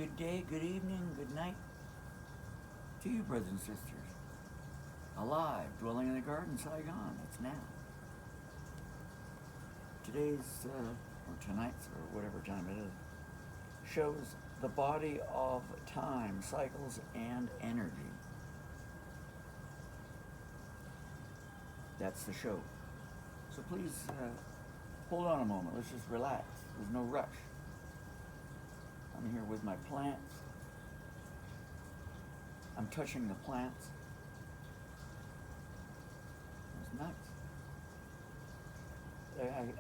Good day, good evening, good night to you, brothers and sisters. Alive, dwelling in the garden, Saigon. It's now. Today's, or tonight's, or whatever time it is, shows the body of time, cycles, and energy. That's the show. So please hold on a moment. Let's just relax. There's no rush. I'm here with my plants. I'm touching the plants. It's nice.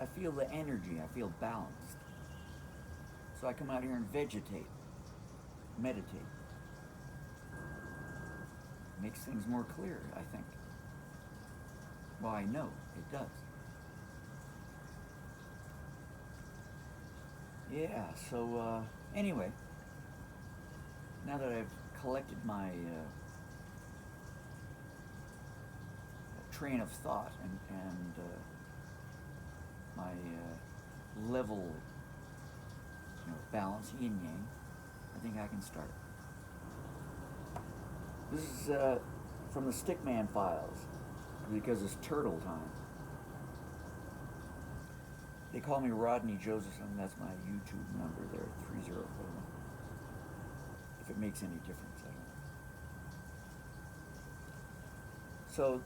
I feel the energy. I feel balanced. So I come out here and vegetate, meditate. Makes things more clear, I think. Well, I know it does. Yeah, so anyway, now that I've collected my train of thought and my level, balance, yin-yang, I think I can start. This is from the Stickman files, because it's turtle time. They call me Rodney Joseph, that's my YouTube number there, 304. If it makes any difference, I don't know. So,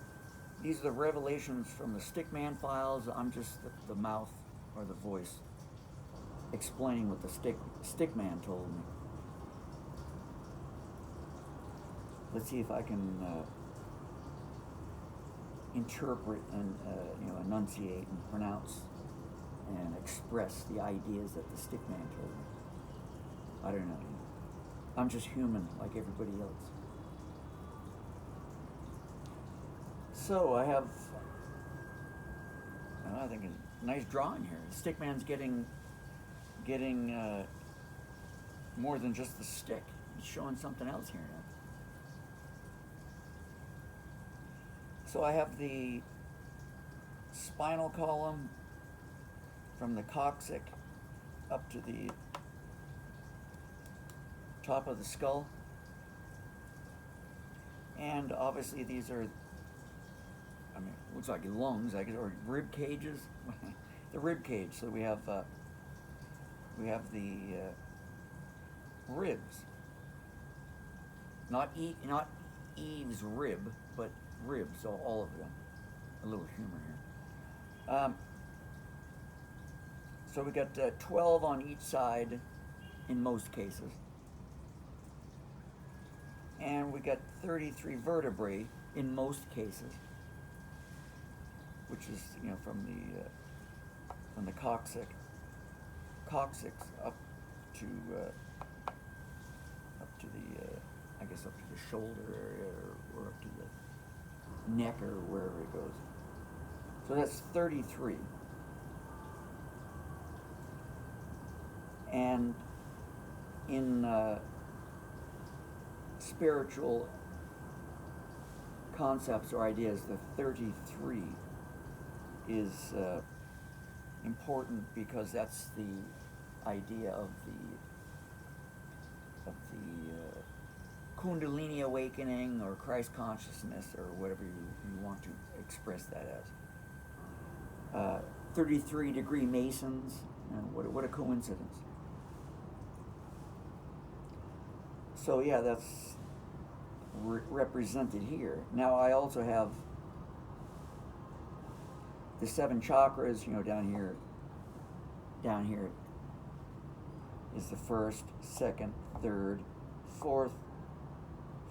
these are the revelations from the Stickman files. I'm just the mouth or the voice explaining what the Stickman told me. Let's see if I can interpret and enunciate and pronounce and express the ideas that the Stickman told me. I don't know. I'm just human like everybody else. So I have, I think a nice drawing here. The Stickman's getting more than just the stick. He's showing something else here now. So I have the spinal column from the coccyx up to the top of the skull. And obviously these are, looks like lungs, I guess, or rib cages. The rib cage. So we have the ribs. Not Eve's rib, but ribs, so all of them. A little humor here. So we got 12 on each side in most cases. And we got 33 vertebrae in most cases, which is from the coccyx up to the I guess up to the shoulder area or up to the neck or wherever it goes. So that's 33. And in spiritual concepts or ideas, the 33 is important because that's the idea of the Kundalini awakening or Christ consciousness or whatever you want to express that as. 33-degree Masons, what a coincidence. So yeah, that's represented here. Now I also have the 7 chakras, down here is the 1st, 2nd, 3rd, 4th,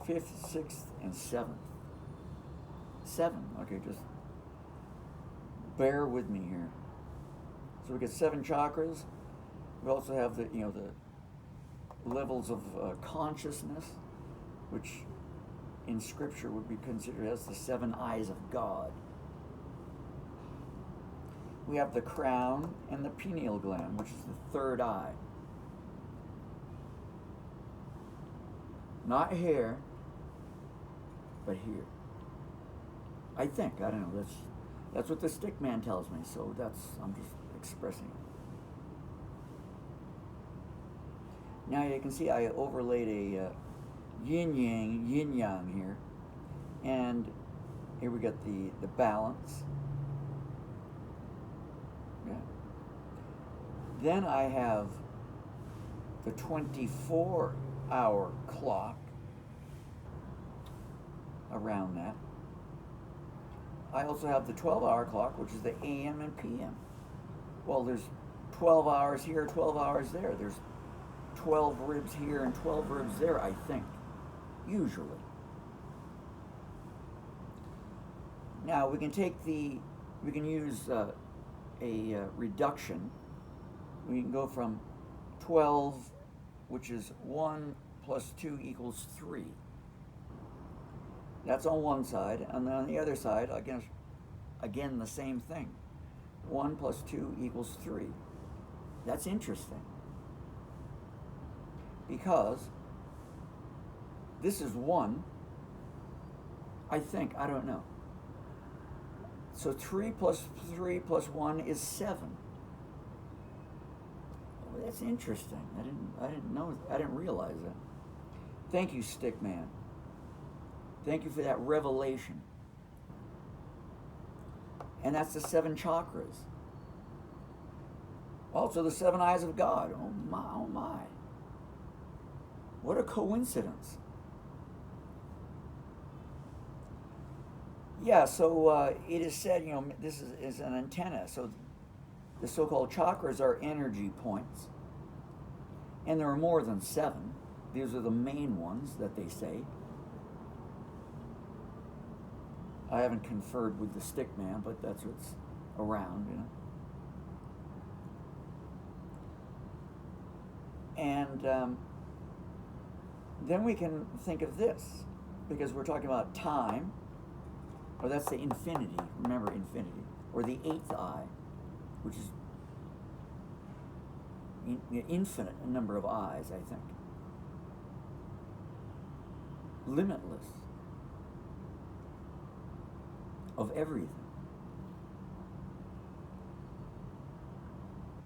5th, 6th, and 7th. 7, okay, just bear with me here. So we get 7 chakras. We also have the levels of consciousness, which in scripture would be considered as the 7 eyes of God. We have the crown and the pineal gland, which is the 3rd eye. Not here, but here. I think, I don't know, that's what the Stickman tells me, so I'm just expressing it. Now you can see I overlaid a yin-yang here. And here we got the balance. Yeah. Then I have the 24-hour clock around that. I also have the 12-hour clock, which is the AM and PM. Well, there's 12 hours here, 12 hours there. There's 12 ribs here and 12 ribs there, I think, usually. Now we can use a reduction. We can go from 12, which is 1 plus 2 equals 3. That's on one side, and then on the other side, again the same thing. 1 plus 2 equals 3. That's interesting, because this is 1, I think, I don't know. So 3 plus 3 plus 1 is 7. Oh, that's interesting. I didn't know. I didn't realize that. Thank you, Stickman. Thank you for that revelation. And that's the 7 chakras. Also the 7 eyes of God. Oh my, oh my. What a coincidence. Yeah, so it is said, this is an antenna. So the so-called chakras are energy points. And there are more than 7. These are the main ones that they say. I haven't conferred with the Stickman, but that's what's around, And then we can think of this, because we're talking about time, or that's the infinity, remember infinity, or the 8th eye, which is infinite number of eyes, I think. Limitless. Of everything.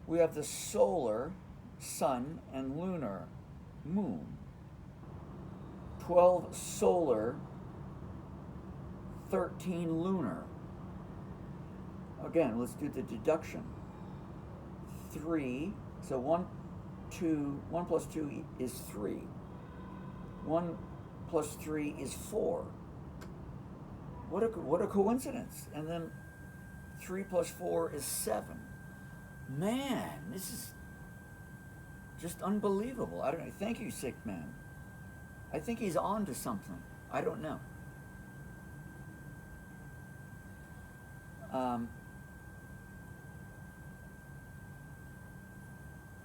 We have the solar, sun, and lunar, moon. 12 solar, 13 lunar. Again, let's do the deduction. 3, so 1 plus 2 is 3. 1 plus 3 is 4. What a coincidence. And then 3 plus 4 is 7. Man, this is just unbelievable. I don't know. Thank you, Stickman. I think he's on to something. I don't know.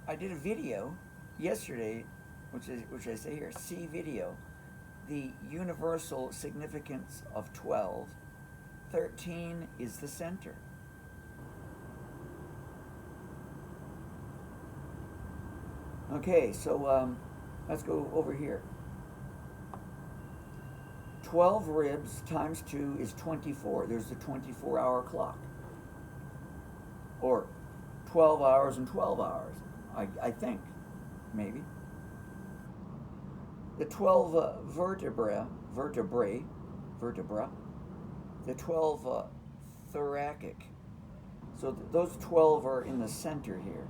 I did a video yesterday, which I say here, see video, the universal significance of 12. 13 is the center. Okay, so let's go over here. 12 ribs times 2 is 24. There's the 24-hour clock. Or 12 hours and 12 hours, I think, maybe. The 12 vertebra, the 12 thoracic. So those 12 are in the center here.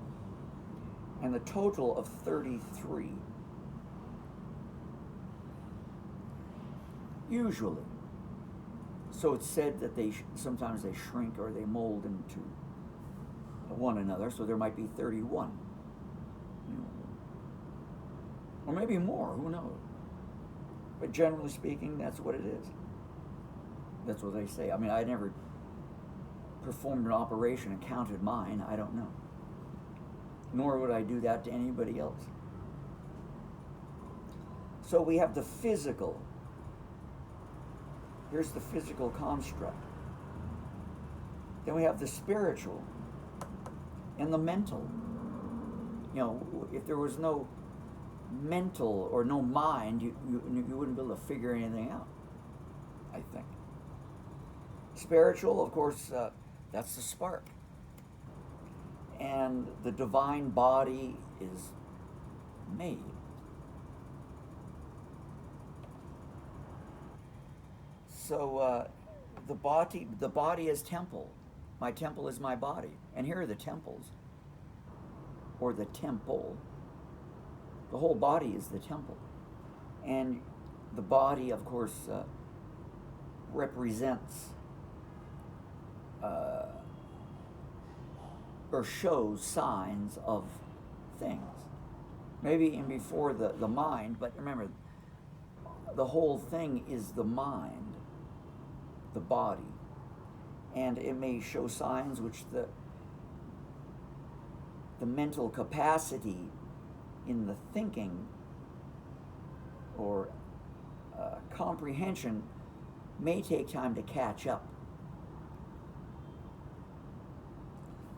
And the total of 33. Usually. So it's said that sometimes they shrink or they mold into one another, so there might be 31. Or maybe more, who knows? But generally speaking, that's what it is. That's what they say. I mean, I never performed an operation and counted mine, I don't know. Nor would I do that to anybody else. So we have the physical. Here's the physical construct. Then we have the spiritual and the mental. If there was no mental or no mind, you wouldn't be able to figure anything out, I think. Spiritual, of course, that's the spark. And the divine body is made. So the body is temple. My temple is my body. And here are the temples, or the temple. The whole body is the temple. And the body, of course, represents or shows signs of things. Maybe even before the mind, but remember, the whole thing is the mind, the body. And it may show signs which the mental capacity in the thinking or comprehension may take time to catch up.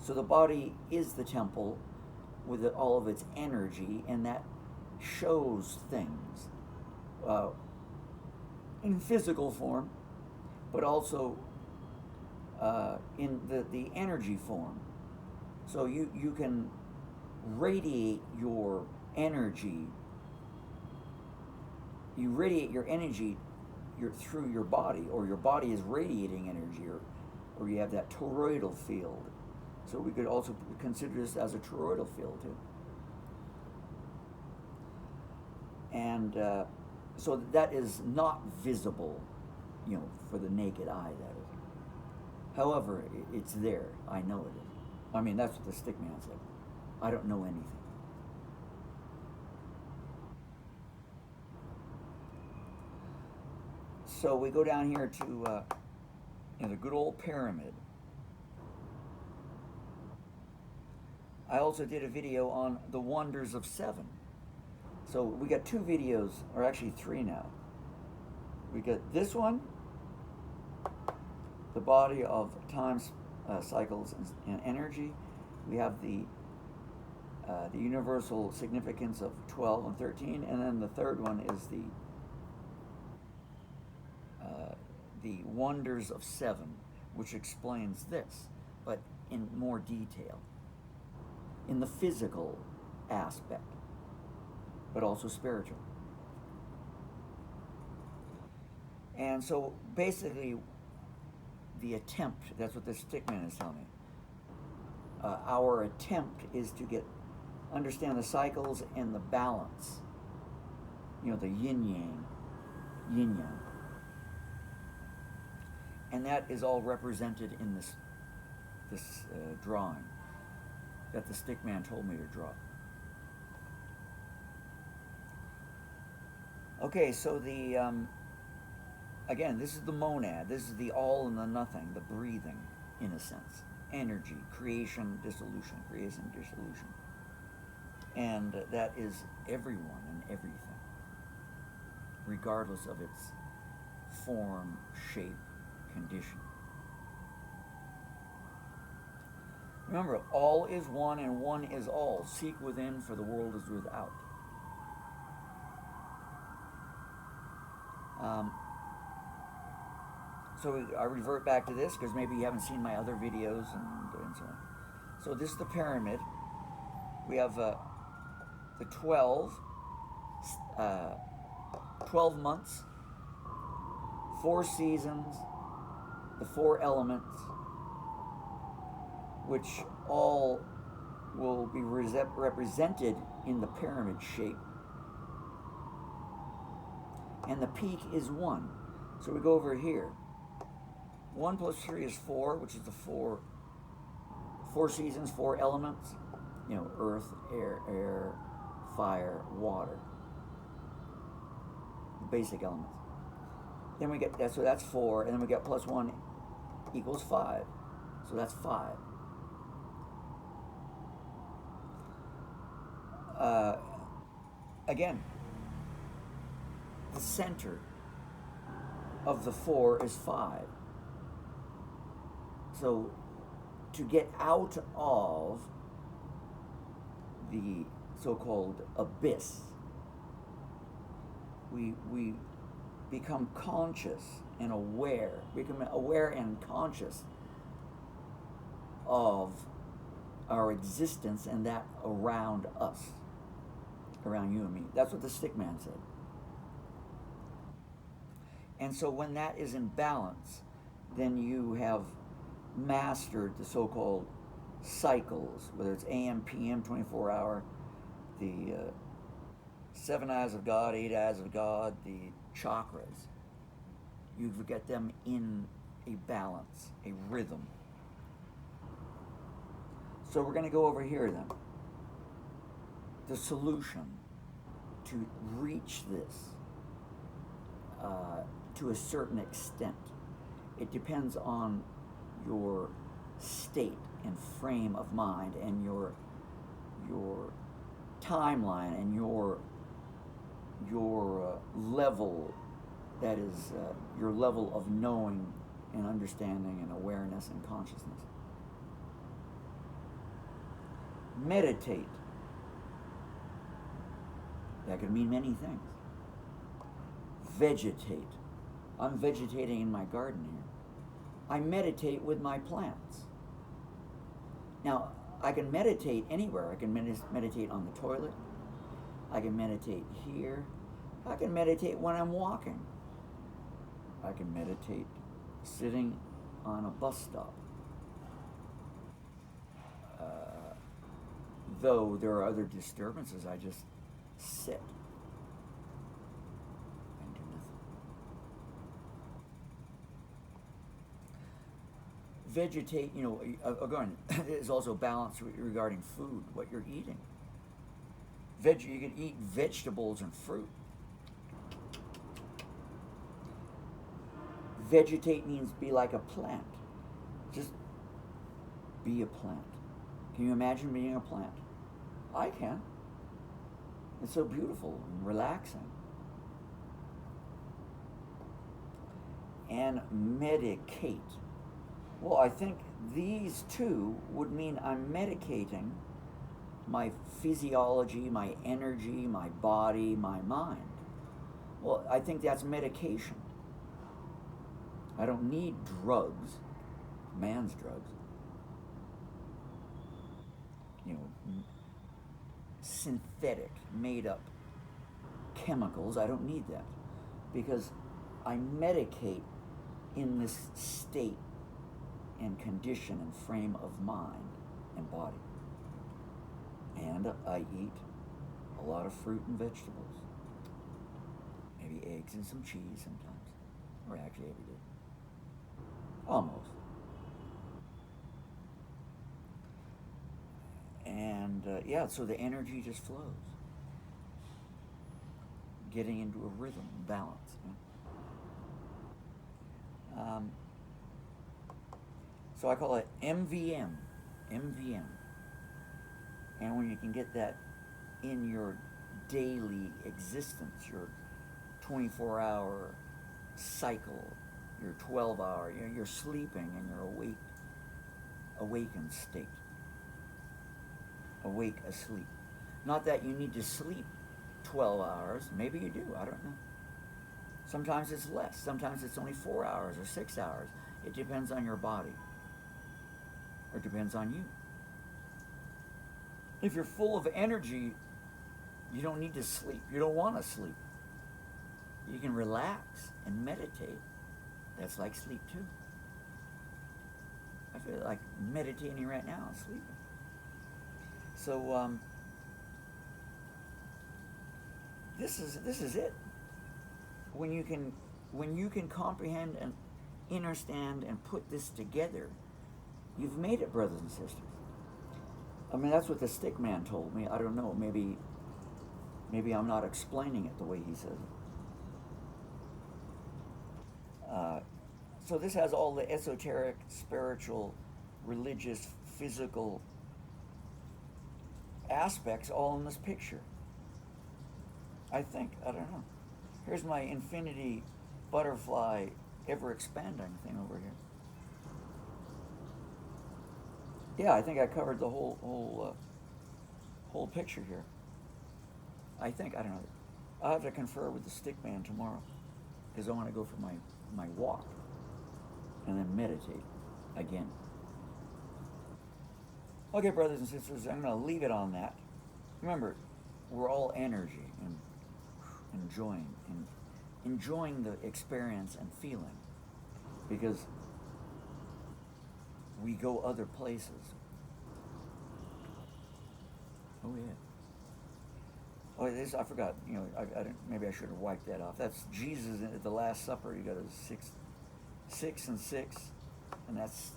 So the body is the temple with all of its energy, and that shows things in physical form, but also in the energy form. So you can radiate your energy. You radiate your energy through your body, or your body is radiating energy, or you have that toroidal field. So we could also consider this as a toroidal field too. And so that is not visible, for the naked eye, that is. However, it's there. I know it is. I mean, that's what the Stickman said. I don't know anything. So we go down here to the good old pyramid. I also did a video on the wonders of 7. So we got 2 videos, or actually 3 now. We got this one, the body of time cycles and energy. We have the universal significance of 12 and 13, and then the third one is the wonders of 7, which explains this, but in more detail, in the physical aspect, but also spiritual. And so basically, the attempt, that's what the Stickman is telling me, our attempt is to understand the cycles and the balance, the yin-yang, yin-yang. And that is all represented in this drawing that the Stickman told me to draw. Okay, so again, this is the monad. This is the all and the nothing, the breathing, in a sense. Energy, creation, dissolution, creation, dissolution. And that is everyone and everything, regardless of its form, shape, condition. Remember, all is one and one is all. Seek within, for the world is without. So I revert back to this because maybe you haven't seen my other videos and so on. So this is the pyramid. We have the 12 months, 4 seasons, the 4 elements, which all will be represented in the pyramid shape. And the peak is 1. So we go over here. 1 plus 3 is 4, which is the 4 seasons, 4 elements. Earth, air, fire, water. The basic elements. Then we get that, so that's 4, and then we get plus 1 equals 5. So that's 5. Again, the center of the 4 is 5. So to get out of the so-called abyss, we become conscious and aware, become aware and conscious of our existence and that around us, around you and me. That's what the Stickman said. And so when that is in balance, then you have mastered the so-called cycles, whether it's AM, PM, 24-hour, the 7 eyes of God, 8 eyes of God, the chakras. You've got them in a balance, a rhythm. So we're going to go over here then. The solution to reach this to a certain extent. It depends on your state and frame of mind and your timeline and your level, that is your level of knowing and understanding and awareness and consciousness. Meditate. That could mean many things. Vegetate. I'm vegetating in my garden here. I meditate with my plants. Now, I can meditate anywhere. I can meditate on the toilet. I can meditate here. I can meditate when I'm walking. I can meditate sitting on a bus stop. Though there are other disturbances, I just sit and do nothing. Vegetate, again, is also balance regarding food, what you're eating. You can eat vegetables and fruit. Vegetate means be like a plant. Just be a plant. Can you imagine being a plant? I can. It's so beautiful and relaxing. And medicate. Well, I think these two would mean I'm medicating my physiology, my energy, my body, my mind. Well, I think that's medication. I don't need drugs, man's drugs. Synthetic, made up chemicals. I don't need that because I medicate in this state and condition and frame of mind and body. And I eat a lot of fruit and vegetables. Maybe eggs and some cheese sometimes. Or actually every day. Almost. And so the energy just flows. Getting into a rhythm, balance. So I call it MVM. MVM. And when you can get that in your daily existence, your 24-hour cycle, your 12-hour, you're sleeping and you're awakened state. Awake, asleep. Not that you need to sleep 12 hours. Maybe you do. I don't know. Sometimes it's less. Sometimes it's only 4 hours or 6 hours. It depends on your body. Or it depends on you. If you're full of energy, you don't need to sleep. You don't want to sleep. You can relax and meditate. That's like sleep too. I feel like meditating right now and sleeping. So this is it. When you can comprehend and understand and put this together, you've made it, brothers and sisters. I mean, that's what the Stickman told me. I don't know. Maybe I'm not explaining it the way he says it. So this has all the esoteric, spiritual, religious, physical aspects all in this picture. I think. I don't know. Here's my infinity butterfly ever expanding thing over here. Yeah, I think I covered the whole picture here. I think. I don't know. I'll have to confer with the Stickman tomorrow because I want to go for my walk and then meditate again. Okay, brothers and sisters, I'm going to leave it on that. Remember, we're all energy and enjoying and enjoying the experience and feeling, because we go other places. Oh yeah. Oh, this I forgot. You know, I didn't, maybe I should have wiped that off. That's Jesus at the Last Supper. You got a 6 and 6, and that's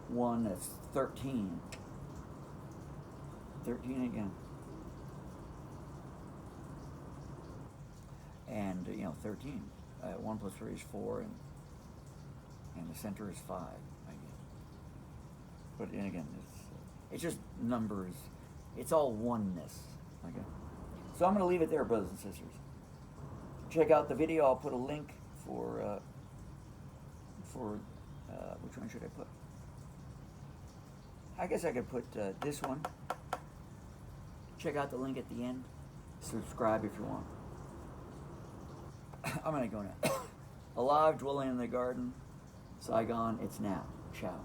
1. That's 13. 13 again. And 13. 1 plus 3 is 4, and the center is 5. I guess. But and again, it's just numbers. It's all oneness. Okay. So I'm going to leave it there, brothers and sisters. Check out the video. I'll put a link for which one should I put? I guess I could put this one. Check out the link at the end. Subscribe if you want. I'm going to go now. Alive, dwelling in the garden. Saigon, it's now. Ciao.